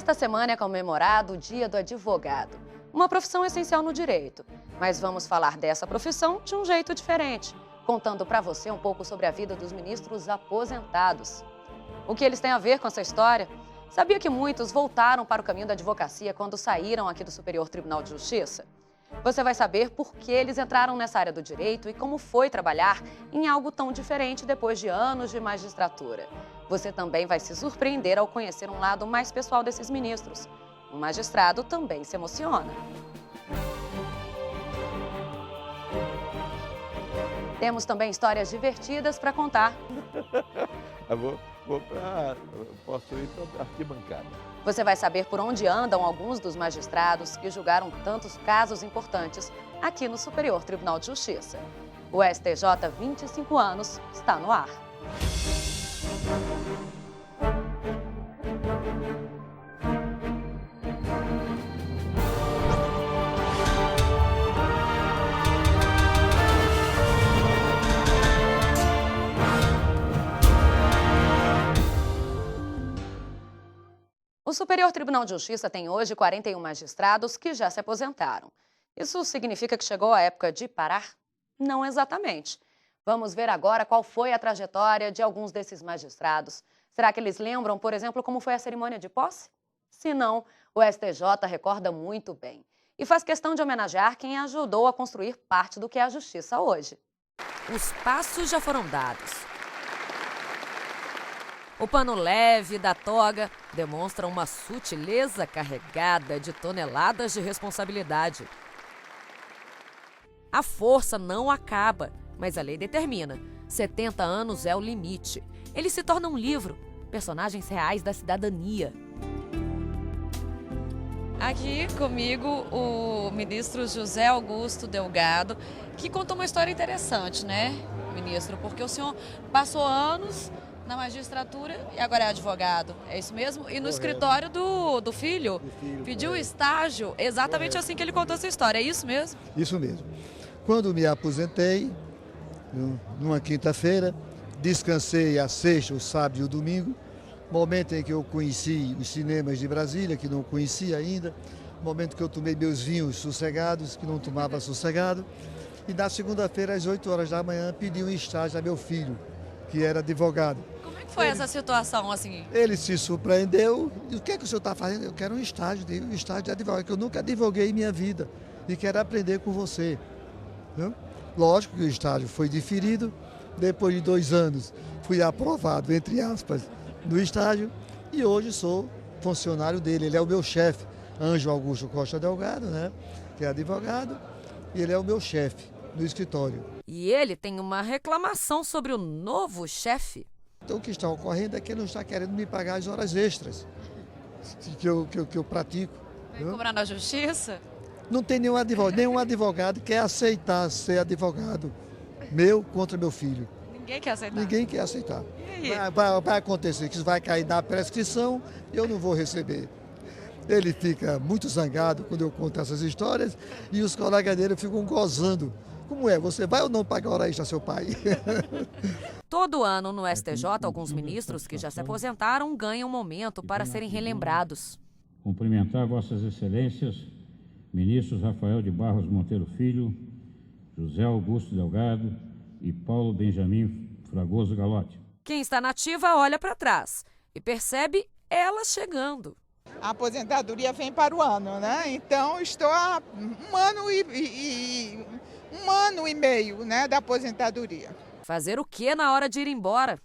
Esta semana é comemorado o Dia do Advogado, uma profissão essencial no direito. Mas vamos falar dessa profissão de um jeito diferente, contando para você um pouco sobre a vida dos ministros aposentados. O que eles têm a ver com essa história? Sabia que muitos voltaram para o caminho da advocacia quando saíram aqui do Superior Tribunal de Justiça? Você vai saber por que eles entraram nessa área do direito e como foi trabalhar em algo tão diferente depois de anos de magistratura. Você também vai se surpreender ao conhecer um lado mais pessoal desses ministros. O magistrado também se emociona. Temos também histórias divertidas para contar. Posso ir para a arquibancada. Você vai saber por onde andam alguns dos magistrados que julgaram tantos casos importantes aqui no Superior Tribunal de Justiça. O STJ 25 anos está no ar. O Superior Tribunal de Justiça tem hoje 41 magistrados que já se aposentaram. Isso significa que chegou a época de parar? Não exatamente. Vamos ver agora qual foi a trajetória de alguns desses magistrados. Será que eles lembram, por exemplo, como foi a cerimônia de posse? Se não, o STJ recorda muito bem. E faz questão de homenagear quem ajudou a construir parte do que é a justiça hoje. Os passos já foram dados. O pano leve da toga demonstra uma sutileza carregada de toneladas de responsabilidade. A força não acaba, mas a lei determina. 70 anos é o limite. Ele se torna um livro, personagens reais da cidadania. Aqui comigo o ministro José Augusto Delgado, que contou uma história interessante, né, ministro? Porque o senhor passou anos na magistratura e agora é advogado, é isso mesmo? E no escritório do filho, pediu estágio, exatamente assim que ele contou essa história, é isso mesmo? Isso mesmo. Quando me aposentei, numa quinta-feira, descansei a sexta, o sábado e o domingo, momento em que eu conheci os cinemas de Brasília, que não conhecia ainda, momento que eu tomei meus vinhos sossegados, que não tomava sossegado, e na segunda-feira, às 8 horas da manhã, pedi um estágio a meu filho, que era advogado. Como é que foi essa situação, assim? Ele se surpreendeu. E o que é que o senhor está fazendo? Eu quero um estágio de advogado, que eu nunca advoguei em minha vida e quero aprender com você. Não? Lógico que o estágio foi diferido. Depois de 2 anos, fui aprovado, entre aspas, no estágio e hoje sou funcionário dele. Ele é o meu chefe, Ângelo Augusto Costa Delgado, né? Que é advogado, e ele é o meu chefe no escritório. E ele tem uma reclamação sobre o novo chefe. Então o que está ocorrendo é que ele não está querendo me pagar as horas extras que eu pratico. Vai cobrar na justiça? Não tem nenhum advogado quer aceitar ser advogado meu contra meu filho. Ninguém quer aceitar? Ninguém quer aceitar. E aí? Vai acontecer que isso vai cair na prescrição e eu não vou receber. Ele fica muito zangado quando eu conto essas histórias e os colegas dele ficam gozando. Como é? Você vai ou não pagar hora extra, seu pai? Todo ano no STJ, alguns ministros que já se aposentaram ganham um momento para serem relembrados. Cumprimentar Vossas Excelências, ministros Rafael de Barros Monteiro Filho, José Augusto Delgado e Paulo Benjamin Fragoso Galotti. Quem está na ativa olha para trás e percebe ela chegando. A aposentadoria vem para o ano, né? Então estou há um ano e meio, né, da aposentadoria. Fazer o que na hora de ir embora?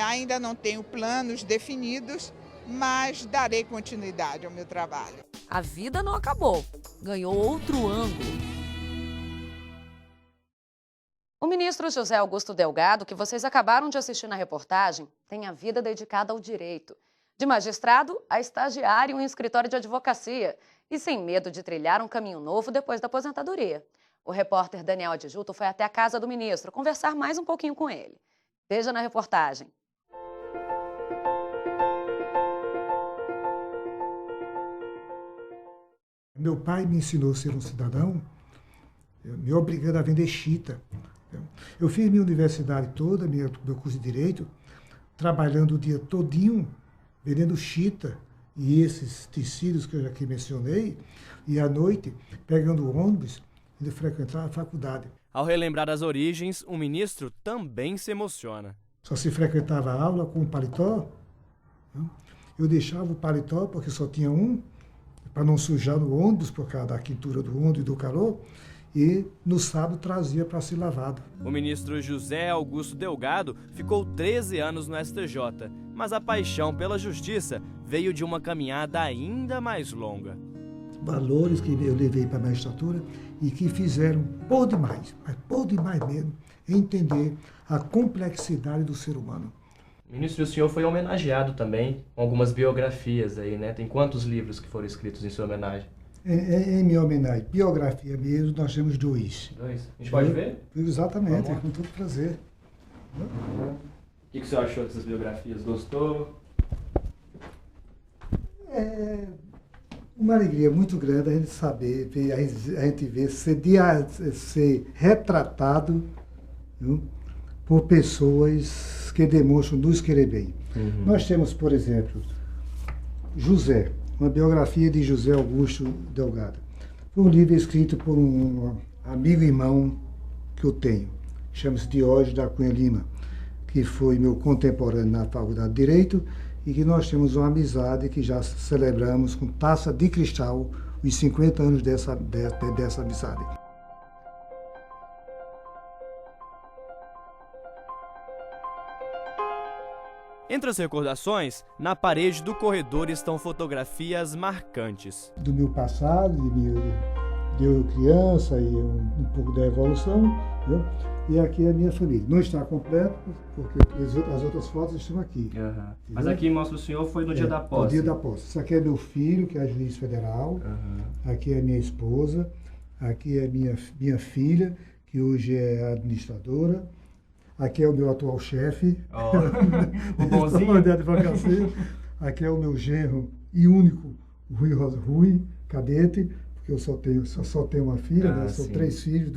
Ainda não tenho planos definidos, mas darei continuidade ao meu trabalho. A vida não acabou, ganhou outro ângulo. O ministro José Augusto Delgado, que vocês acabaram de assistir na reportagem, tem a vida dedicada ao direito. De magistrado a estagiário em um escritório de advocacia e sem medo de trilhar um caminho novo depois da aposentadoria. O repórter Daniel Adjuto foi até a casa do ministro conversar mais um pouquinho com ele. Veja na reportagem. Meu pai me ensinou a ser um cidadão, me obrigando a vender chita. Eu fiz minha universidade toda, meu curso de Direito, trabalhando o dia todinho, vendendo chita e esses tecidos que eu já aqui mencionei, e à noite, pegando o ônibus, ele frequentava a faculdade. Ao relembrar as origens, o ministro também se emociona. Só se frequentava a aula com o paletó. Né? Eu deixava o paletó, porque só tinha um, para não sujar no ônibus, por causa da quentura do ônibus e do calor, e no sábado trazia para ser lavado. O ministro José Augusto Delgado ficou 13 anos no STJ, mas a paixão pela justiça veio de uma caminhada ainda mais longa. Valores que eu levei para a magistratura e que fizeram por demais, mas por demais mesmo, entender a complexidade do ser humano. Ministro, o senhor foi homenageado também com algumas biografias aí, né? Tem quantos livros que foram escritos em sua homenagem? Em minha homenagem, biografia mesmo, nós temos 2. 2? A gente pode ver? Exatamente, com todo prazer. O que o senhor achou dessas biografias? Gostou? É uma alegria muito grande a gente saber, a gente ver ser retratado, viu, por pessoas que demonstram nos querer bem. Nós temos, por exemplo, José, uma biografia de José Augusto Delgado. Foi um livro escrito por um amigo e irmão que eu tenho, chama-se Diógenes da Cunha Lima, que foi meu contemporâneo na Faculdade de Direito, e que nós temos uma amizade que já celebramos com taça de cristal os 50 anos dessa amizade. Entre as recordações, na parede do corredor estão fotografias marcantes. Do meu passado, de eu criança e um pouco da evolução, viu? E aqui é a minha família. Não está completo, porque as outras fotos estão aqui. Mas aqui mostra o senhor foi no dia da posse. No dia da posse. Isso aqui é meu filho, que é juiz federal. Aqui é minha esposa. Aqui é minha filha, que hoje é administradora. Aqui é o meu atual chefe. O bonzinho. De advocacia. Aqui é o meu genro e único, Rui Cadete, porque eu só tenho uma filha, né? São 3 filhos,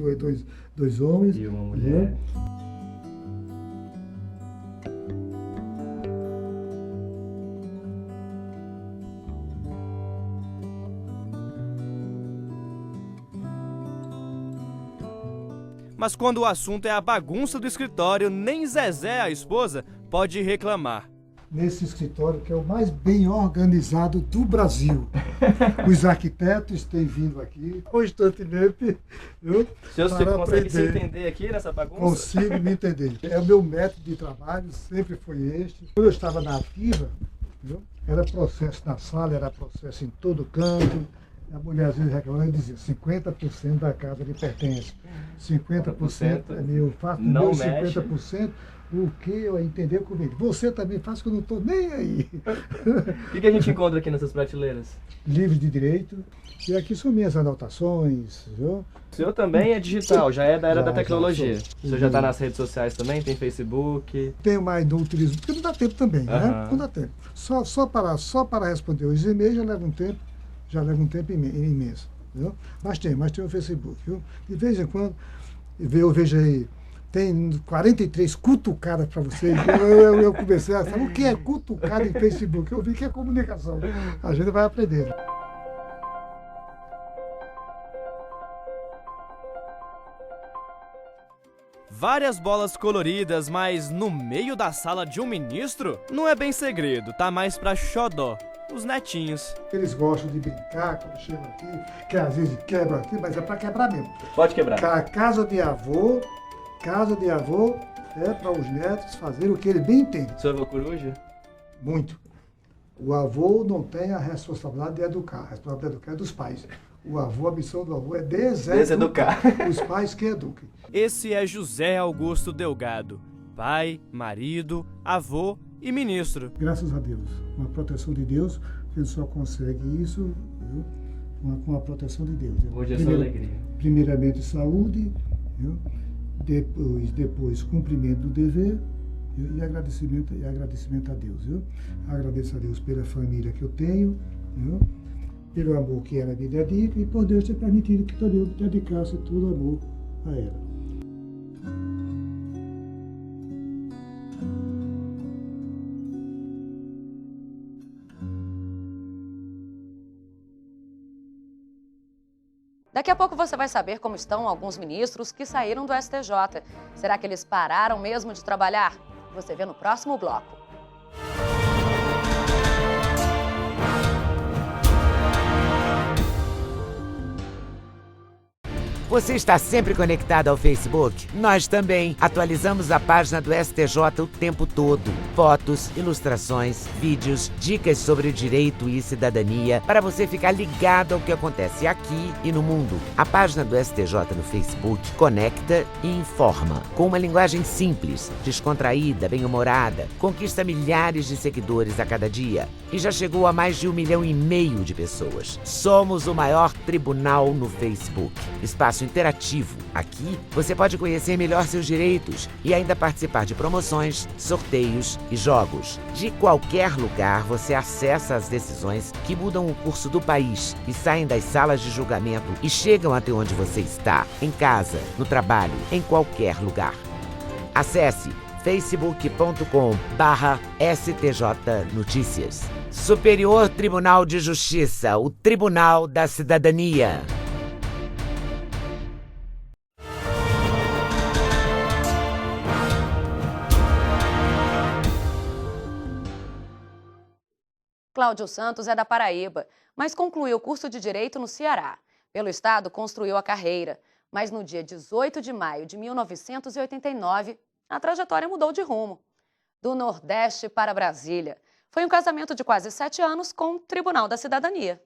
dois homens. E uma mulher. Né? Mas quando o assunto é a bagunça do escritório, nem Zezé, a esposa, pode reclamar. Nesse escritório que é o mais bem organizado do Brasil. Os arquitetos têm vindo aqui constantemente. Você consegue se entender aqui nessa bagunça? Consigo me entender. É o meu método de trabalho, sempre foi este. Quando eu estava na ativa, era processo na sala, era processo em todo canto. A mulher às vezes reclamava e dizia, 50% da casa lhe pertence. 50% é meu, faço não meu mexe. 50%. O que eu entender comigo? Você também faz que eu não estou nem aí. O que a gente encontra aqui nessas prateleiras? Livros de direito. E aqui são minhas anotações. Viu? O senhor também é digital, já é da era da tecnologia. O senhor já está nas redes sociais também? Tem Facebook? Tenho mais no utilizmo, porque não dá tempo também, né? Não dá tempo. Só para responder os e-mails já leva um tempo imenso. Viu? Mas tem o Facebook. Viu? De vez em quando eu vejo aí. Tem 43 cutucadas para vocês. Eu comecei a saber o que é cutucada em Facebook. Eu vi que é comunicação. A gente vai aprendendo. Várias bolas coloridas, mas no meio da sala de um ministro? Não é bem segredo, tá mais pra xodó. Os netinhos. Eles gostam de brincar quando chegam aqui, que às vezes quebram aqui, mas é para quebrar mesmo. Pode quebrar. A casa de avô é para os netos fazerem o que ele bem entende. O senhor é coruja? Muito. O avô não tem a responsabilidade de educar. A responsabilidade de educar é dos pais. O avô, a missão do avô é deseducar. Os pais que eduquem. Esse é José Augusto Delgado. Pai, marido, avô e ministro. Graças a Deus. Com a proteção de Deus, ele só consegue isso, viu? Com a proteção de Deus. Hoje é só alegria. Primeiramente saúde, viu? Depois cumprimento do dever, viu? E agradecimento a Deus. Viu? Agradeço a Deus pela família que eu tenho, viu? Pelo amor que ela me dedica e por Deus ter permitido que também eu dedicasse todo o amor a ela. Daqui a pouco você vai saber como estão alguns ministros que saíram do STJ. Será que eles pararam mesmo de trabalhar? Você vê no próximo bloco. Você está sempre conectado ao Facebook? Nós também. Atualizamos a página do STJ o tempo todo. Fotos, ilustrações, vídeos, dicas sobre direito e cidadania para você ficar ligado ao que acontece aqui e no mundo. A página do STJ no Facebook conecta e informa. Com uma linguagem simples, descontraída, bem-humorada, conquista milhares de seguidores a cada dia e já chegou a mais de 1,5 milhão de pessoas. Somos o maior tribunal no Facebook. Espaço interativo. Aqui você pode conhecer melhor seus direitos e ainda participar de promoções, sorteios e jogos. De qualquer lugar você acessa as decisões que mudam o curso do país e saem das salas de julgamento e chegam até onde você está, em casa, no trabalho, em qualquer lugar. Acesse facebook.com/STJ Notícias. Superior Tribunal de Justiça, o Tribunal da Cidadania. Cláudio Santos é da Paraíba, mas concluiu o curso de Direito no Ceará. Pelo estado, construiu a carreira. Mas no dia 18 de maio de 1989, a trajetória mudou de rumo. Do Nordeste para Brasília. Foi um casamento de quase 7 anos com o Tribunal da Cidadania.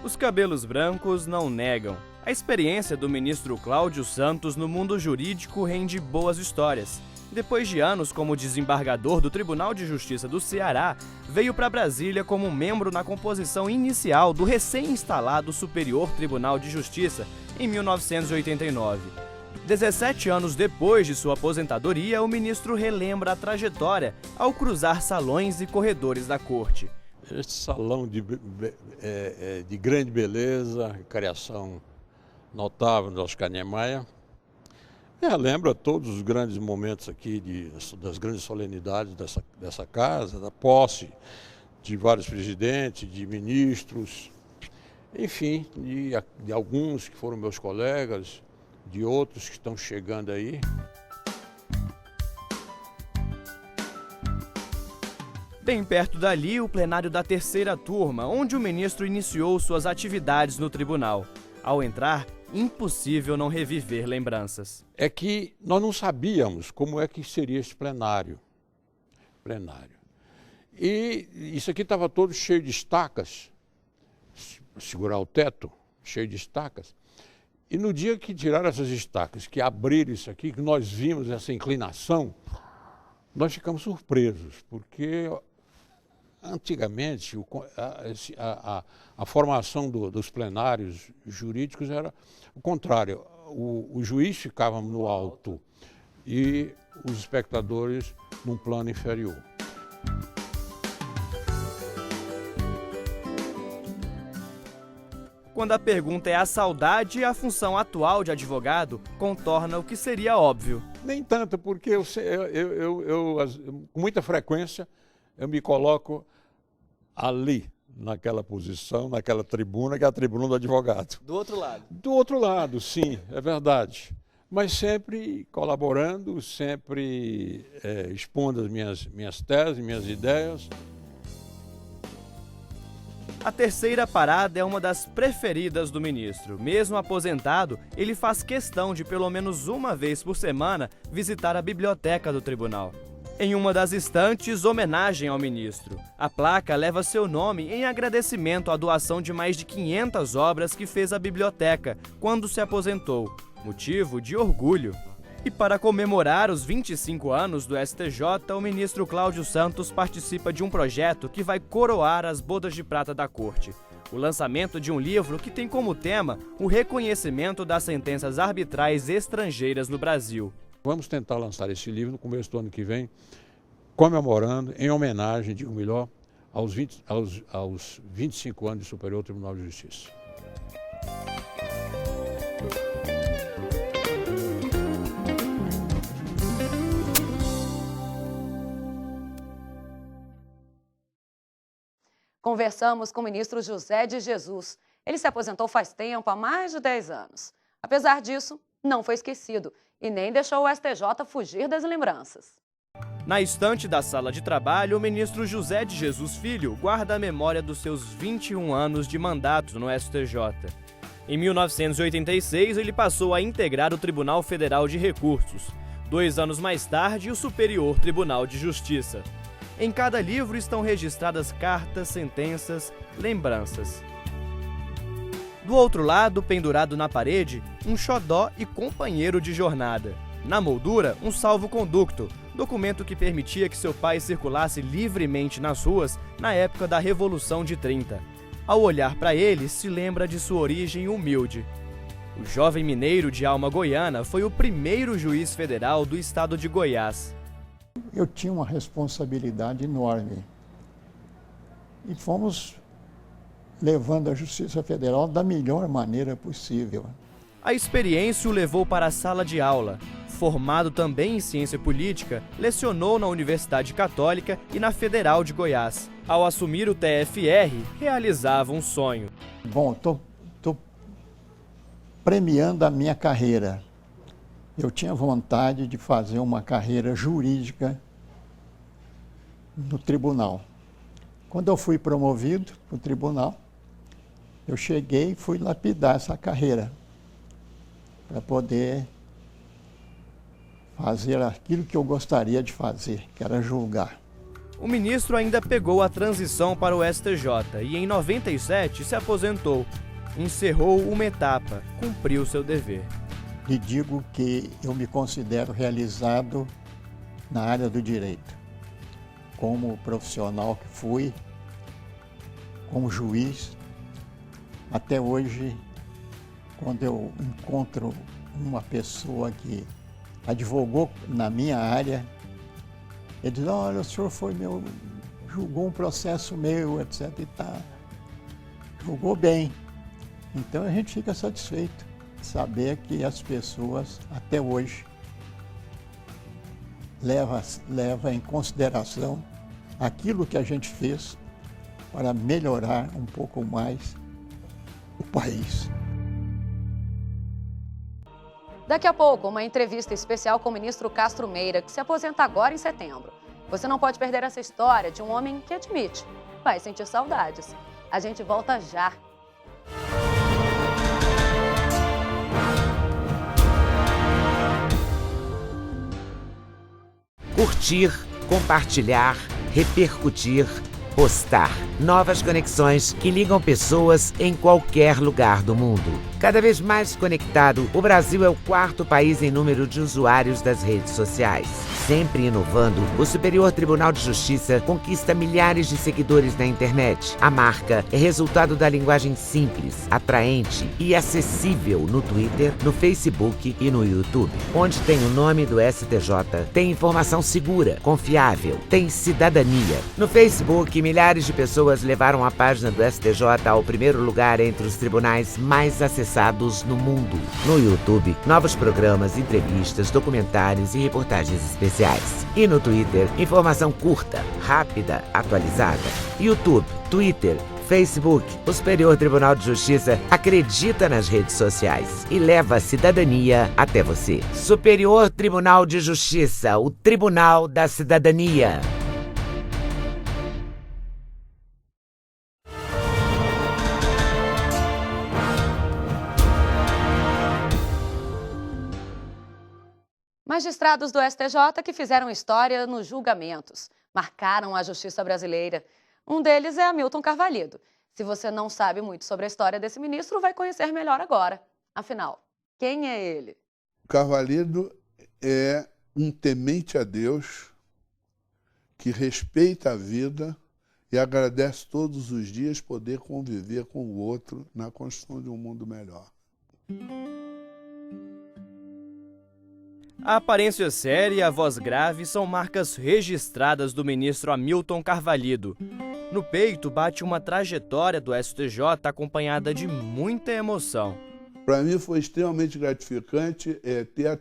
Os cabelos brancos não negam. A experiência do ministro Cláudio Santos no mundo jurídico rende boas histórias. Depois de anos como desembargador do Tribunal de Justiça do Ceará, veio para Brasília como membro na composição inicial do recém-instalado Superior Tribunal de Justiça, em 1989. 17 anos depois de sua aposentadoria, o ministro relembra a trajetória ao cruzar salões e corredores da corte. Este salão de grande beleza, criação notável do Oscar Niemeyer, lembra todos os grandes momentos aqui, das grandes solenidades dessa casa, da posse de vários presidentes, de ministros, enfim, de alguns que foram meus colegas, de outros que estão chegando aí. Bem perto dali, o plenário da terceira turma, onde o ministro iniciou suas atividades no tribunal. Ao entrar, impossível não reviver lembranças. É que nós não sabíamos como é que seria esse plenário. E isso aqui estava todo cheio de estacas, segurar o teto, cheio de estacas. E no dia que tiraram essas estacas, que abriram isso aqui, que nós vimos essa inclinação, nós ficamos surpresos, porque antigamente a formação dos plenários jurídicos era o contrário. O juiz ficava no alto e os espectadores num plano inferior. Quando a pergunta é a saudade, a função atual de advogado contorna o que seria óbvio. Nem tanto, porque eu com muita frequência, eu me coloco ali, naquela posição, naquela tribuna, que é a tribuna do advogado. Do outro lado? Do outro lado, sim, é verdade. Mas sempre colaborando, sempre expondo as minhas teses, minhas ideias. A terceira parada é uma das preferidas do ministro. Mesmo aposentado, ele faz questão de pelo menos uma vez por semana visitar a biblioteca do tribunal. Em uma das estantes, homenagem ao ministro. A placa leva seu nome em agradecimento à doação de mais de 500 obras que fez à biblioteca quando se aposentou. Motivo de orgulho. E para comemorar os 25 anos do STJ, o ministro Cláudio Santos participa de um projeto que vai coroar as bodas de prata da corte. O lançamento de um livro que tem como tema o reconhecimento das sentenças arbitrais estrangeiras no Brasil. Vamos tentar lançar esse livro no começo do ano que vem, comemorando, em homenagem, digo melhor, aos 25 anos do Superior Tribunal de Justiça. Conversamos com o ministro José de Jesus. Ele se aposentou faz tempo, há mais de 10 anos. Apesar disso, não foi esquecido e nem deixou o STJ fugir das lembranças. Na estante da sala de trabalho, o ministro José de Jesus Filho guarda a memória dos seus 21 anos de mandato no STJ. Em 1986, ele passou a integrar o Tribunal Federal de Recursos. 2 anos mais tarde, o Superior Tribunal de Justiça. Em cada livro estão registradas cartas, sentenças, lembranças. Do outro lado, pendurado na parede, um xodó e companheiro de jornada. Na moldura, um salvo-conducto, documento que permitia que seu pai circulasse livremente nas ruas na época da Revolução de 30. Ao olhar para ele, se lembra de sua origem humilde. O jovem mineiro de alma goiana foi o primeiro juiz federal do estado de Goiás. Eu tinha uma responsabilidade enorme e fomos levando a Justiça Federal da melhor maneira possível. A experiência o levou para a sala de aula. Formado também em ciência política, lecionou na Universidade Católica e na Federal de Goiás. Ao assumir o TFR, realizava um sonho. Bom, estou premiando a minha carreira. Eu tinha vontade de fazer uma carreira jurídica no tribunal. Quando eu fui promovido para o tribunal, eu cheguei e fui lapidar essa carreira para poder fazer aquilo que eu gostaria de fazer, que era julgar. O ministro ainda pegou a transição para o STJ e em 97 se aposentou. Encerrou uma etapa, cumpriu seu dever. E digo que eu me considero realizado na área do direito. Como profissional que fui, como juiz, até hoje, quando eu encontro uma pessoa que advogou na minha área, ele diz, olha, o senhor foi meu, julgou um processo meu, etc. e tá, julgou bem. Então a gente fica satisfeito de saber que as pessoas, até hoje, levam em consideração aquilo que a gente fez para melhorar um pouco mais o país. Daqui a pouco, uma entrevista especial com o ministro Castro Meira, que se aposenta agora em setembro. Você não pode perder essa história de um homem que admite, vai sentir saudades. A gente volta já. Curtir, compartilhar, repercutir, postar. Novas conexões que ligam pessoas em qualquer lugar do mundo. Cada vez mais conectado, o Brasil é o 4º país em número de usuários das redes sociais. Sempre inovando, o Superior Tribunal de Justiça conquista milhares de seguidores na internet. A marca é resultado da linguagem simples, atraente e acessível no Twitter, no Facebook e no YouTube. Onde tem o nome do STJ, tem informação segura, confiável, tem cidadania. No Facebook, milhares de pessoas levaram a página do STJ ao primeiro lugar entre os tribunais mais acessados no mundo. No YouTube, novos programas, entrevistas, documentários e reportagens especiais. E no Twitter, informação curta, rápida, atualizada. YouTube, Twitter, Facebook, o Superior Tribunal de Justiça acredita nas redes sociais e leva a cidadania até você. Superior Tribunal de Justiça, o Tribunal da Cidadania. Magistrados do STJ que fizeram história nos julgamentos, marcaram a justiça brasileira. Um deles é Hamilton Carvalhido. Se você não sabe muito sobre a história desse ministro, vai conhecer melhor agora. Afinal, quem é ele? Carvalhido é um temente a Deus que respeita a vida e agradece todos os dias poder conviver com o outro na construção de um mundo melhor. A aparência séria e a voz grave são marcas registradas do ministro Hamilton Carvalhido. No peito bate uma trajetória do STJ acompanhada de muita emoção. Para mim foi extremamente gratificante ter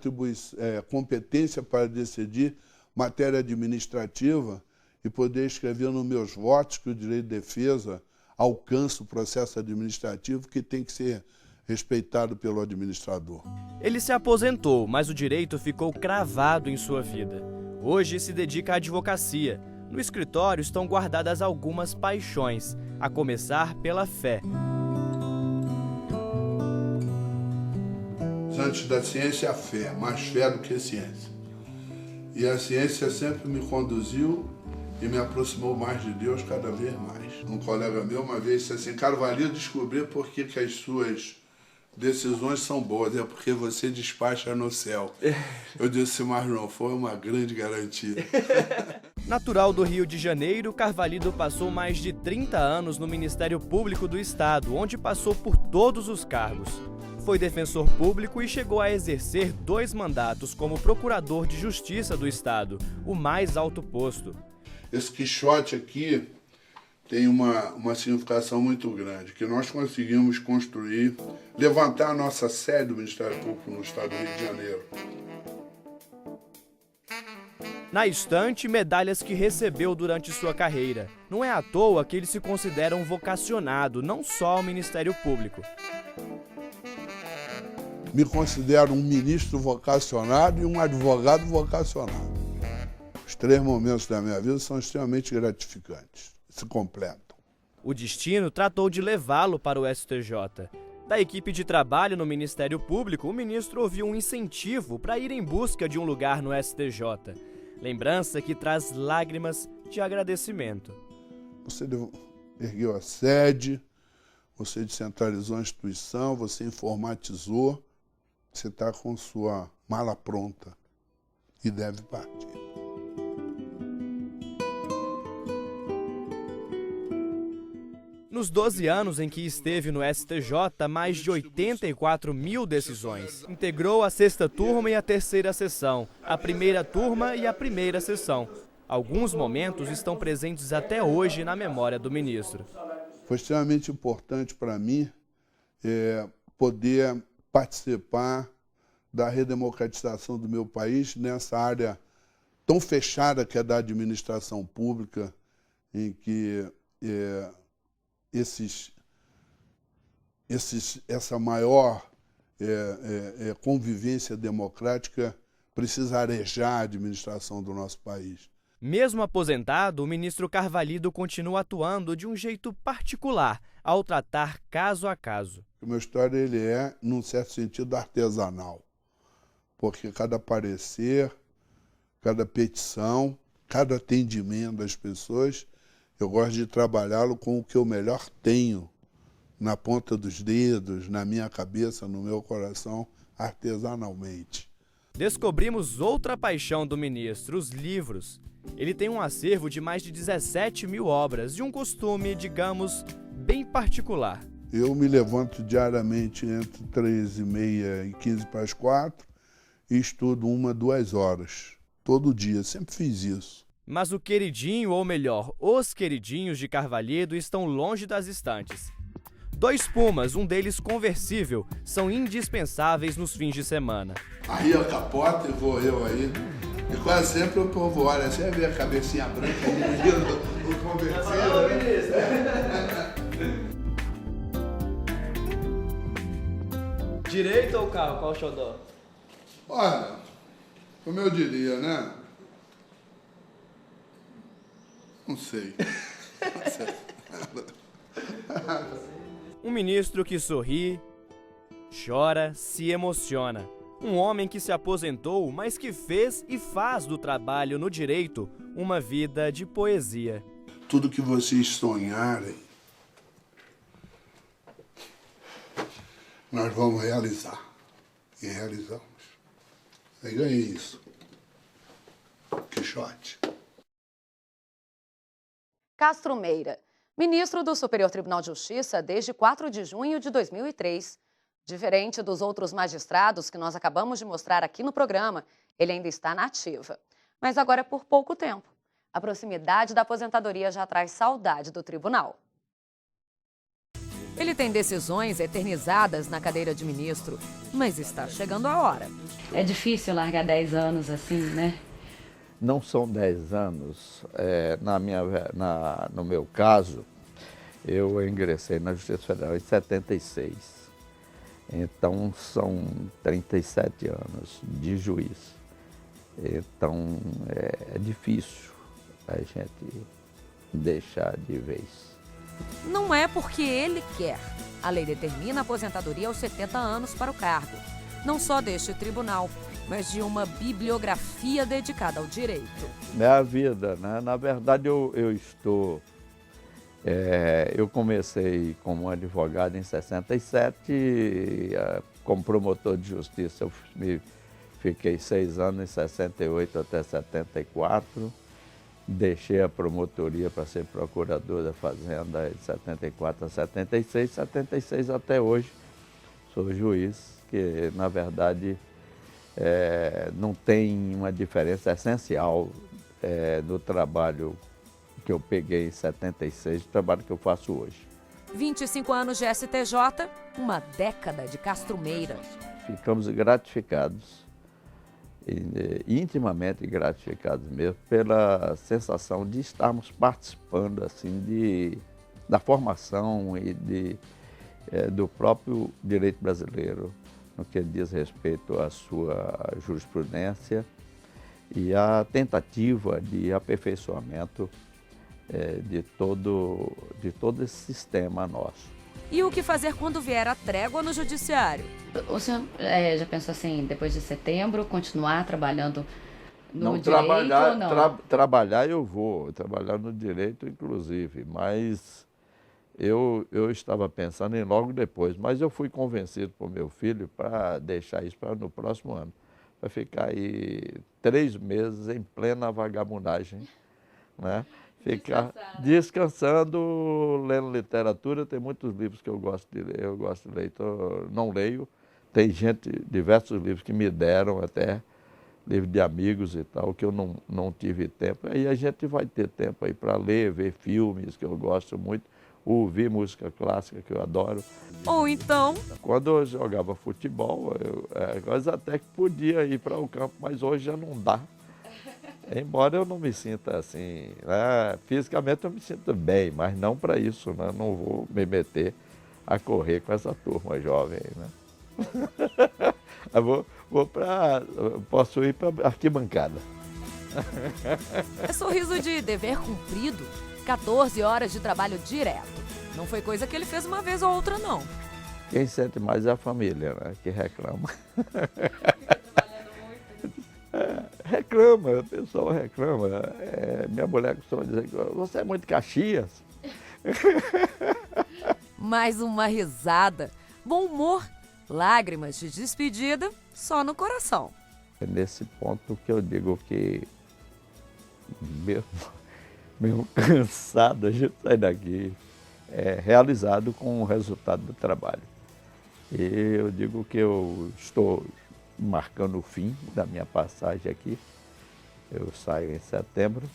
competência para decidir matéria administrativa e poder escrever nos meus votos que o direito de defesa alcança o processo administrativo que tem que ser respeitado pelo administrador. Ele se aposentou, mas o direito ficou cravado em sua vida. Hoje se dedica à advocacia. No escritório estão guardadas algumas paixões, a começar pela fé. Antes da ciência, a fé, mais fé do que ciência. E a ciência sempre me conduziu e me aproximou mais de Deus cada vez mais. Um colega meu uma vez disse assim: Carvalho, descobri por que as suas decisões são boas, é porque você despacha no céu. Eu disse, mas não, foi uma grande garantia. Natural do Rio de Janeiro, Carvalho passou mais de 30 anos no Ministério Público do Estado, onde passou por todos os cargos. Foi defensor público e chegou a exercer 2 mandatos como procurador de Justiça do Estado, o mais alto posto. Esse Quixote aqui tem uma significação muito grande, que nós conseguimos construir, levantar a nossa sede do Ministério Público no Estado do Rio de Janeiro. Na estante, medalhas que recebeu durante sua carreira. Não é à toa que ele se considera um vocacionado, não só ao Ministério Público. Me considero um ministro vocacionado e um advogado vocacionado. Os 3 momentos da minha vida são extremamente gratificantes, se completam. O destino tratou de levá-lo para o STJ. Da equipe de trabalho no Ministério Público, o ministro ouviu um incentivo para ir em busca de um lugar no STJ. Lembrança que traz lágrimas de agradecimento. Você ergueu a sede, você descentralizou a instituição, você informatizou, você está com sua mala pronta e deve partir. Nos 12 anos em que esteve no STJ, mais de 84 mil decisões. Integrou a 6ª turma e a 3ª sessão, a 1ª turma e a 1ª sessão. Alguns momentos estão presentes até hoje na memória do ministro. Foi extremamente importante para mim poder participar da redemocratização do meu país nessa área tão fechada que é da administração pública, em que essa maior convivência democrática precisa arejar a administração do nosso país. Mesmo aposentado, o ministro Carvalho continua atuando de um jeito particular ao tratar caso a caso. O meu história ele é, num certo sentido, artesanal, porque cada parecer, cada petição, cada atendimento das pessoas, eu gosto de trabalhá-lo com o que eu melhor tenho na ponta dos dedos, na minha cabeça, no meu coração, artesanalmente. Descobrimos outra paixão do ministro, os livros. Ele tem um acervo de mais de 17 mil obras e um costume, digamos, bem particular. Eu me levanto diariamente entre 3h30 e 4:15 e estudo 1 a 2 horas, todo dia, sempre fiz isso. Mas o queridinho, ou melhor, os queridinhos de Carvalho estão longe das estantes. 2 Pumas, um deles conversível, são indispensáveis nos fins de semana. Aí eu capoto e vou eu aí. E quase sempre o povo olha, você vê a cabecinha branca ali no conversível. Direito ou carro? Qual o xodó? Olha, como eu diria, né? Não sei. Um ministro que sorri, chora, se emociona. Um homem que se aposentou, mas que fez e faz do trabalho no direito uma vida de poesia. Tudo que vocês sonharem, nós vamos realizar. E realizamos. Aí ganhei isso. Quixote. Castro Meira, ministro do Superior Tribunal de Justiça desde 4 de junho de 2003. Diferente dos outros magistrados que nós acabamos de mostrar aqui no programa, ele ainda está na ativa. Mas agora é por pouco tempo. A proximidade da aposentadoria já traz saudade do tribunal. Ele tem decisões eternizadas na cadeira de ministro, mas está chegando a hora. É difícil largar 10 anos assim, né? Não são 10 anos. No meu caso, Eu ingressei na Justiça Federal em 76. Então, são 37 anos de juiz. Então, é difícil a gente deixar de vez. Não é porque ele quer. A lei determina a aposentadoria aos 70 anos para o cargo. Não só deste tribunal, mas de uma bibliografia dedicada ao direito. Minha vida, né? Na verdade, eu comecei como advogado em 67, como promotor de justiça eu fiquei 6 anos, em 68 até 74. Deixei a promotoria para ser procurador da Fazenda de 74 a 76, 76 até hoje. Sou juiz, que na verdade não tem uma diferença essencial no trabalho que eu peguei em 76, do trabalho que eu faço hoje. 25 anos de STJ, uma década de Castrumeira. Ficamos gratificados, intimamente gratificados mesmo, pela sensação de estarmos participando assim, da formação e do próprio direito brasileiro, no que diz respeito à sua jurisprudência e à tentativa de aperfeiçoamento de todo esse sistema nosso. E o que fazer quando vier a trégua no judiciário? O senhor já pensou assim, depois de setembro, continuar trabalhando no direito trabalhar, ou não? Trabalhar eu vou, trabalhar no direito inclusive, mas eu estava pensando em logo depois, mas eu fui convencido por meu filho para deixar isso para no próximo ano, para ficar aí 3 meses em plena vagabundagem, né? Ficar descansando, lendo literatura. Tem muitos livros que eu gosto de ler, então não leio. Tem diversos livros que me deram até, livros de amigos e tal, que eu não tive tempo. Aí a gente vai ter tempo aí para ler, ver filmes que eu gosto muito, ouvir música clássica que eu adoro. Ou então... Quando eu jogava futebol, eu até que podia ir para o campo, mas hoje já não dá. Embora eu não me sinta assim, né? Fisicamente eu me sinto bem, mas não para isso, né? Não vou me meter a correr com essa turma jovem, né? Posso ir para arquibancada. É sorriso de dever cumprido, 14 horas de trabalho direto. Não foi coisa que ele fez uma vez ou outra, não. Quem sente mais é a família, né? Que reclama. Reclama, o pessoal reclama. Minha mulher costuma dizer que você é muito Caxias. Mais uma risada, bom humor, lágrimas de despedida só no coração. É nesse ponto que eu digo que, mesmo cansado, a gente sai daqui realizado com o resultado do trabalho. E eu digo que eu estou marcando o fim da minha passagem aqui. Eu saio em setembro,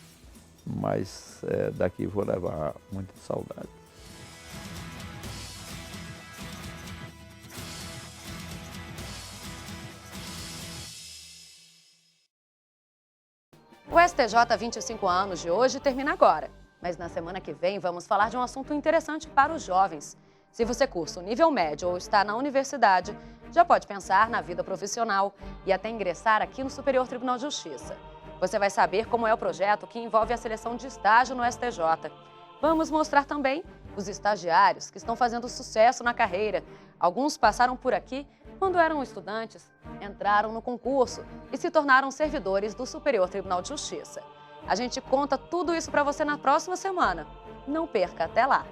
mas daqui vou levar muita saudade. O STJ 25 anos de hoje termina agora, mas na semana que vem vamos falar de um assunto interessante para os jovens. Se você cursa o nível médio ou está na universidade, já pode pensar na vida profissional e até ingressar aqui no Superior Tribunal de Justiça. Você vai saber como é o projeto que envolve a seleção de estágio no STJ. Vamos mostrar também os estagiários que estão fazendo sucesso na carreira. Alguns passaram por aqui quando eram estudantes, entraram no concurso e se tornaram servidores do Superior Tribunal de Justiça. A gente conta tudo isso para você na próxima semana. Não perca, até lá!